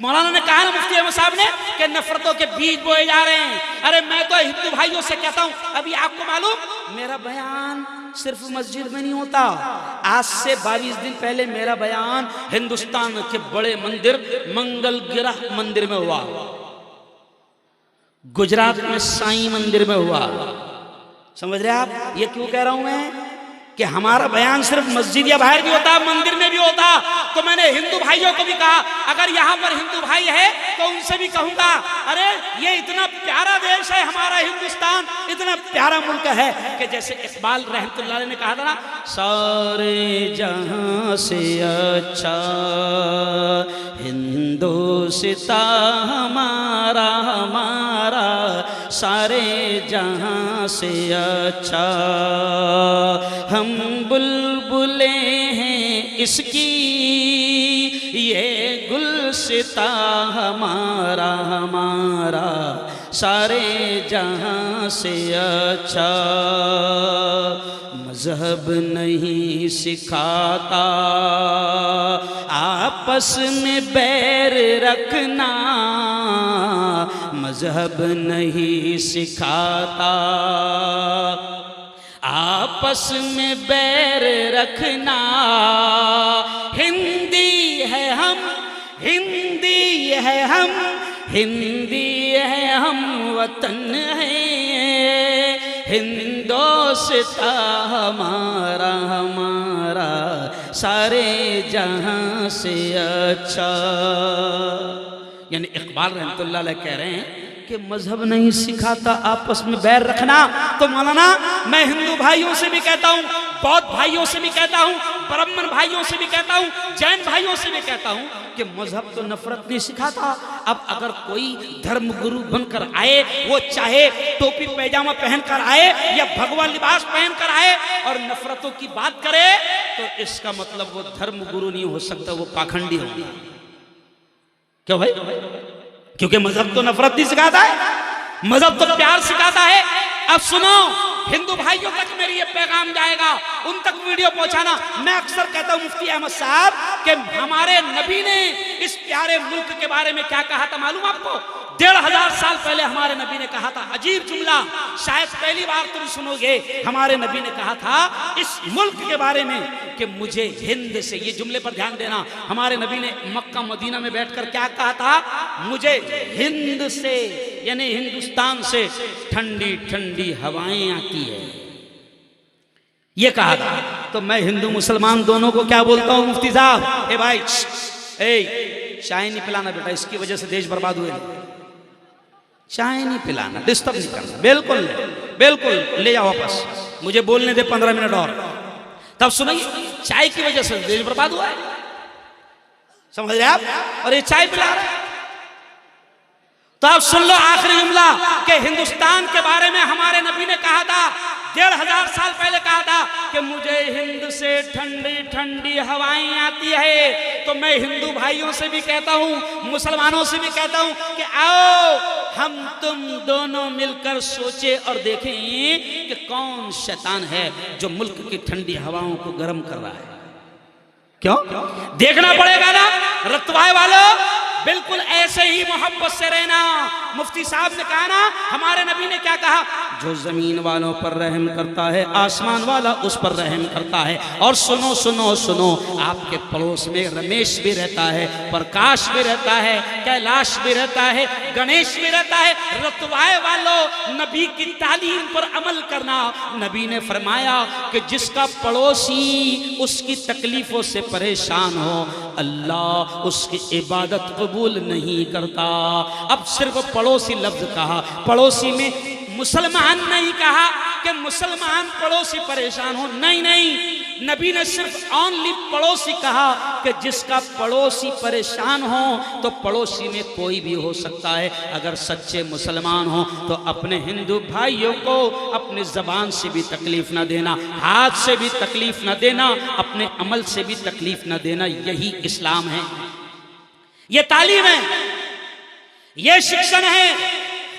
मौलाना ने कहा ना मुफ्ती अहमद साहब ने कि नफरतों के बीज बोए जा रहे हैं। अरे मैं तो हिंदू भाइयों से कहता हूं, अभी आपको मालूम मेरा बयान सिर्फ मस्जिद में नहीं होता। आज से 22 दिन पहले मेरा बयान हिंदुस्तान के बड़े मंदिर मंगल गिरह मंदिर में हुआ, गुजरात में साईं मंदिर में हुआ। समझ रहे आप ये क्यों कह रहा हूं मैं कि हमारा बयान सिर्फ मस्जिद या बाहर भी होता, मंदिर में भी होता। तो मैंने हिंदू भाइयों को भी कहा, अगर यहाँ पर हिंदू भाई है तो उनसे भी कहूंगा, अरे ये इतना प्यारा देश है हमारा हिंदुस्तान, इतना प्यारा मुल्क है कि जैसे इकबाल रहमतुल्लाह अलैह ने कहा था ना, सारे जहां से अच्छा हिंदुस्तान हमारा हमारा, सारे जहां से अच्छा हम बुलबुले हैं इसकी, ये गुलसिता हमारा हमारा, सारे जहां से अच्छा। मजहब नहीं सिखाता आपस में बैर रखना, मजहब नहीं सिखाता आपस में बैर रखना। हिंदी है हम, हिंदी है हम, हिंदी है हम, वतन है हिंदुस्तान हमारा हमारा, सारे जहां से अच्छा। यानी इकबाल रहमतुल्लाह अलैह कह रहे हैं कि मजहब नहीं सिखाता आपस में बैर रखना। तो मौलाना मैं हिंदू भाइयों से भी कहता हूँ, बौद्ध भाइयों से भी कहता हूँ, ब्राह्मण भाइयों से भी कहता हूँ, जैन भाइयों से भी कहता हूँ कि मजहब तो नफरत नहीं सिखाता। अब अगर कोई धर्म गुरु बनकर आए, वो चाहे टोपी पैजामा पहनकर आए या भगवा लिबास पहनकर आए और नफरतों की बात करे, तो इसका मतलब वो धर्म गुरु नहीं हो सकता, वो पाखंडी होगा। क्यों भाई? क्योंकि मजहब तो नफरत नहीं सिखाता है, मजहब तो प्यार सिखाता है। अब सुनो, हिंदू भाइयों तक मेरी ये पैगाम जाएगा, उन तक वीडियो पहुंचाना। मैं अक्सर कहता हूं मुफ्ती अहमद साहब कि हमारे नबी ने इस प्यारे मुल्क के बारे में क्या कहा था मालूम आपको? 1500 साल पहले हमारे नबी ने कहा था, अजीब जुमला, शायद पहली बार तुम सुनोगे। हमारे नबी ने कहा था इस मुल्क के बारे में कि मुझे हिंद से, ये जुमले पर ध्यान देना, हमारे नबी ने मक्का मदीना में बैठकर क्या कहा था? मुझे हिंद से यानी हिंदुस्तान से ठंडी ठंडी हवाएं आती है, ये कहा था। तो मैं हिंदू मुसलमान दोनों को क्या बोलता हूं मुफ्ती साहब, ए भाई ए चाय नहीं पिलाना बेटा, इसकी वजह से देश बर्बाद हुए। चाय नहीं पिलाना, डिस्टर्ब नहीं करना, बिल्कुल बिल्कुल ले जाओ वापस, मुझे बोलने दे 15 मिनट और। तब सुनिए, चाय की वजह से देश बर्बाद हुआ है, समझ रहे आप? और ये चाय पिला रहे हैं। तो आप सुन लो आखिरी जुमला कि हिंदुस्तान के बारे में हमारे नबी ने कहा था, 1500 साल पहले कहा था कि मुझे हिंद से ठंडी ठंडी हवाएं आती है। तो मैं हिंदू भाइयों से भी कहता हूं, मुसलमानों से भी कहता हूं कि आओ हम तुम दोनों मिलकर सोचे और देखें कि कौन शैतान है जो मुल्क की ठंडी हवाओं को गर्म कर रहा है। क्यों? देखना पड़ेगा ना रतवाए वालों, बिल्कुल ऐसे ही मोहब्बत से रहना। मुफ्ती साहब ने कहा ना, हमारे नबी ने क्या कहा? जो जमीन वालों पर रहम करता है, आसमान वाला उस पर रहम करता है। और सुनो सुनो सुनो, आपके पड़ोस में रमेश भी रहता है, प्रकाश भी रहता है, कैलाश भी रहता है, गणेश भी रहता है। रतवाए वालों, नबी की तालीम पर अमल करना। नबी ने फरमाया कि जिसका पड़ोसी उसकी तकलीफों से परेशान हो, अल्लाह उसकी इबादत कबूल नहीं करता। अब सिर्फ पड़ोसी लफ्ज कहा, पड़ोसी में मुसलमान नहीं कहा कि मुसलमान पड़ोसी परेशान हो, नहीं नहीं, नबी ने सिर्फ ओनली पड़ोसी कहा कि जिसका पड़ोसी परेशान हो तो पड़ोसी में कोई भी हो सकता है। अगर सच्चे मुसलमान हो तो अपने हिंदू भाइयों को अपने जबान से भी तकलीफ ना देना, हाथ से भी तकलीफ ना देना, अपने अमल से भी तकलीफ ना देना। यही इस्लाम है, ये तालीम है, ये शिक्षण है।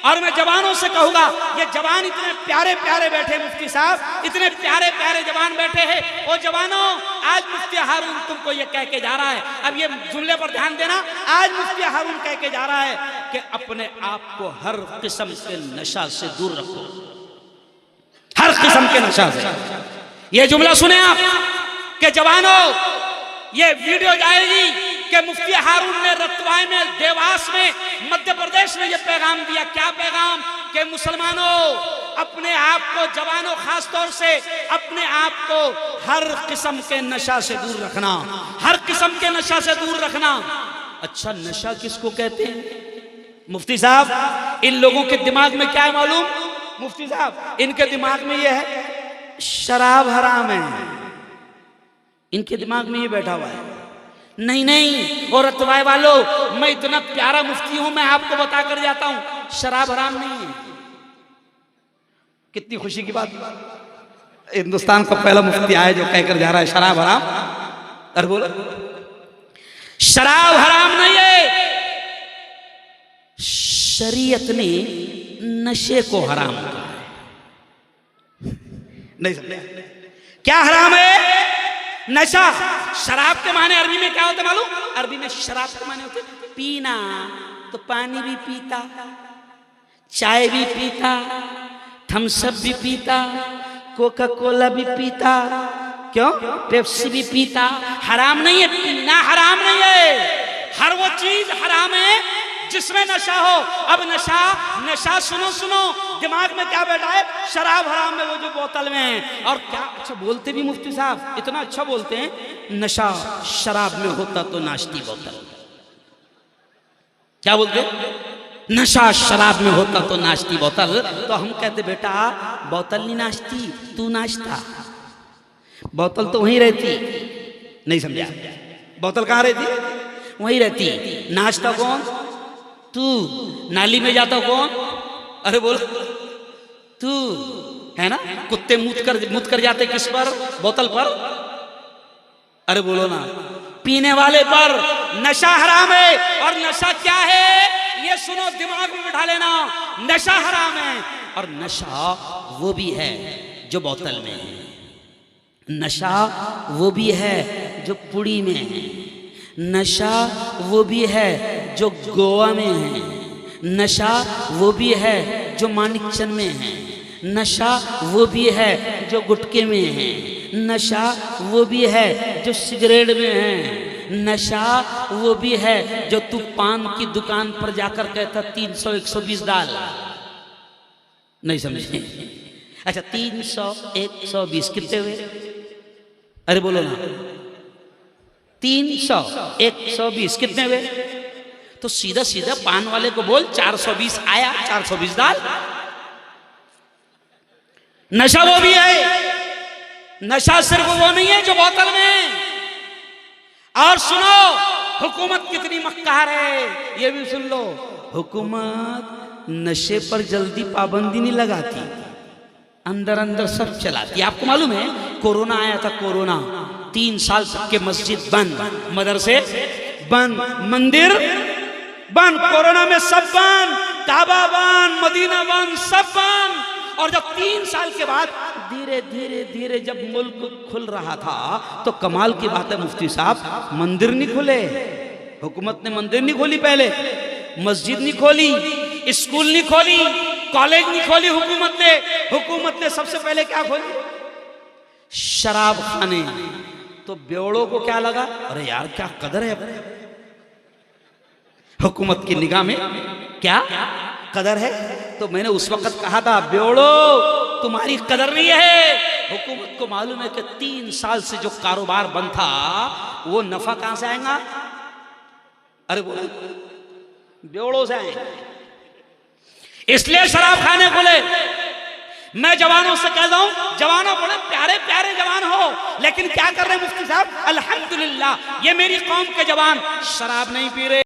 और मैं जवानों से कहूंगा, ये जवान इतने प्यारे प्यारे बैठे, मुफ्ती साहब इतने प्यारे प्यारे जवान बैठे हैं। ओ जवानों, आज मुफ्ती हारून तुमको ये कह के जा रहा है, अब ये जुमले पर ध्यान देना, आज मुफ्ती हारून कह के जा रहा है कि अपने आप को हर किस्म के नशा से दूर रखो, हर किस्म के नशा से। ये जुमला सुने आप कि जवानों, ये वीडियो जाएगी कि मुफ्ती हारून ने रतवाई में, देवास में, मध्य प्रदेश में ये पैगाम दिया। क्या पैगाम? कि मुसलमानों, अपने आप को, जवानों खास तौर से अपने आप को हर किस्म के नशा से दूर रखना, हर किस्म के नशा से दूर रखना। अच्छा, नशा किसको कहते हैं मुफ्ती साहब? इन लोगों के दिमाग में क्या है मालूम मुफ्ती साहब? इनके दिमाग में ये है शराब हराम है, इनके दिमाग में ये बैठा हुआ है। नहीं नहीं, और रतवाए वालों, मैं इतना प्यारा मुफ्ती हूं, मैं आपको बता कर जाता हूं, शराब हराम नहीं है। कितनी खुशी की बात, हिंदुस्तान का पहला मुफ्ती आया जो कहकर जा रहा है शराब हराम। अरे बोलो, शराब हराम नहीं है, शरीयत ने नशे को हराम कहा है। नहीं समझे? क्या हराम है? नशा। शराब के माने अरबी में क्या होते मालूम? अरबी में शराब के माने होते पीना। तो पानी भी पीता, चाय भी पीता, थम्सअप भी पीता, कोका कोला भी पीता, क्यों, पेप्सी भी पीता। हराम नहीं है, पीना हराम नहीं है, हर वो चीज हराम है जिसमें नशा हो। अब नशा सुनो सुनो, दिमाग में क्या बैठा है? शराब हराम है, वो जो बोतल में है। और क्या अच्छा बोलते भी मुफ्ती साहब, इतना अच्छा बोलते हैं, नशा शराब में होता तो नाश्ती बोतल। क्या बोलते? नशा शराब में होता तो नाश्ती बोतल। तो हम कहते बेटा बोतल नहीं नाश्ती, तू नाश्ता। बोतल तो वहीं रहती, नहीं समझा? बोतल कहाँ रहती? वहीं रहती। नाश्ता कौन? तू। नाली में जाता कौन? अरे बोल, तू, है ना? कुत्ते मुत कर जाते किस पर? बोतल पर। अरे बोलो ना, पीने वाले पर। नशा हराम है। और नशा क्या है ये सुनो, दिमाग में बिठा लेना, नशा हराम है। और नशा वो भी है जो बोतल में है, नशा वो भी है जो पुड़ी में है, नशा वो भी है जो गोवा में है, नशा वो भी है जो मानिकचंद में है, नशा वो भी है जो गुटके में है, नशा वो भी है जो सिगरेट में है, नशा वो भी है जो तू पान की दुकान पर जाकर कहता 300 120 डाल। नहीं समझे? अच्छा 300 120 कितने हुए? अरे बोलो ना, 300 120 कितने हुए? तो सीधा सीधा पान वाले को बोल 420 आया, 420 डाल। नशा वो भी है, नशा सिर्फ वो नहीं है जो बोतल में। और सुनो, हुकूमत कितनी मक्कार है ये भी सुन लो। हुकूमत नशे पर जल्दी पाबंदी नहीं लगाती, अंदर अंदर सब चलाती। आपको मालूम है कोरोना आया था, कोरोना 3 साल तक के मस्जिद बंद, मदरसे बंद, मंदिर बंद, कोरोना में सब बंद, काबा बंद, मदीना बंद, सब बंद। और जब 3 साल के बाद धीरे धीरे धीरे जब मुल्क खुल रहा था तो कमाल की बात है मुफ्ती साहब, मंदिर नहीं खुले, हुकूमत ने मंदिर नहीं खोली, पहले मस्जिद नहीं खोली, स्कूल नहीं खोली, कॉलेज नहीं खोली। हुकूमत ने सबसे पहले क्या खोली? शराब खाने। तो बेवड़ों को क्या लगा, अरे यार क्या कदर है हुकूमत की निगाह में, क्या कदर है। तो मैंने उस वक्त कहा था, बेवड़ो तुम्हारी कदर नहीं है। हुकूमत को मालूम है कि 3 साल से जो कारोबार बंद था वो नफा कहां से आएगा? अरे बोलो, बेवड़ों से आएगा, इसलिए शराब खाने बोले। मैं जवानों से कहता हूं, जवानों बोले प्यारे प्यारे जवान हो, लेकिन क्या कर रहे हैं मुफ्ती साहब? अल्हम्दुलिल्लाह ये मेरी कौम के जवान शराब नहीं पी रहे।